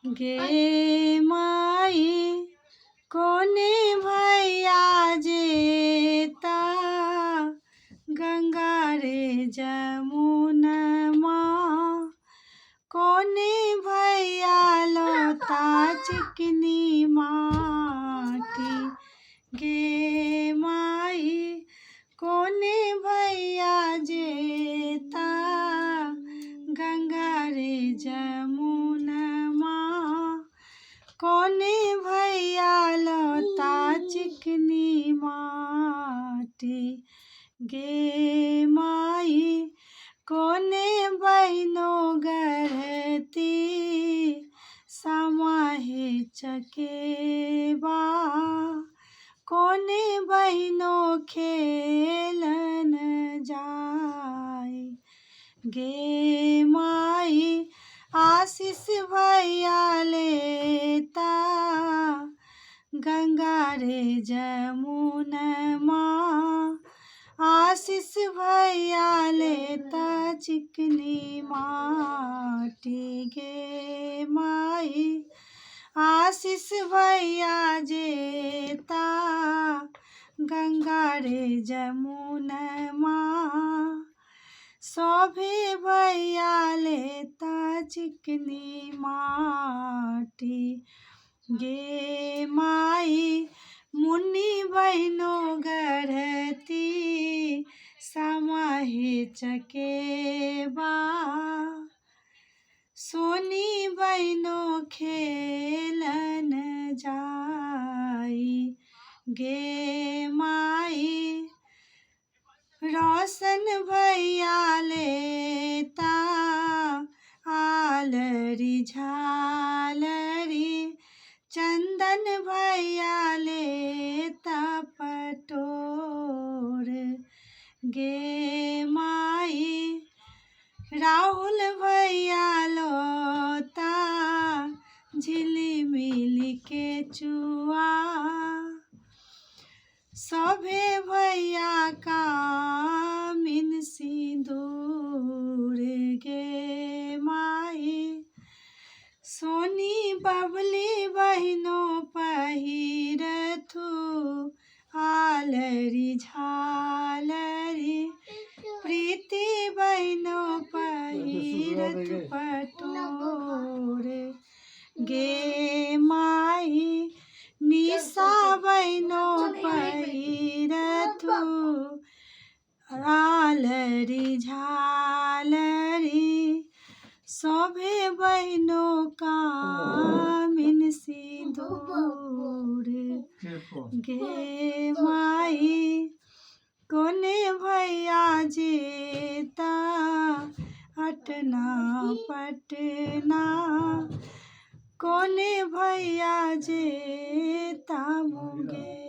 गे माई कोने भैया जेता गंगा रे जमुनमा कोने भैया लोता चिकनी माटी गे माई कोने भैया जेता गंगा रे जमुनमा कोने भैया लोता चिकनी माटी गे माई कोने बहनो गढ़ती समाहे चकेबा कोने बहनो खेलन जाए गे माई आशीष भैया लेता गंगा रे जमुनमा आशीष भैया लेता चिकनी माटी गे माई आशीष भैया जेता गंगा रे जमुनमा शोभे भैया लेता चिकनी माटी गे माई मुन्नी बहनो गढ़ती समाहे चकेबा सोनी बहनो खेलन जाई गे माई रोशन भैया लेता आलरी झालरी चंदन भैया लेता पटोर गे माई राहुल भैया लोता झिलिमिली के चुआ सभे भैया का मिन सिंदूर गे माई सोनी बबली बहनो पहिरथु आलरी झालरी प्रीति बहनो पहिरथु पटोर गे माई निशा बहनो पहिरथु आलरी झालरी शोभे बहनो का मिन सिंदूर गे माई कोने भैया जेता अटना पटना कोने भैया जेता मुंगेर।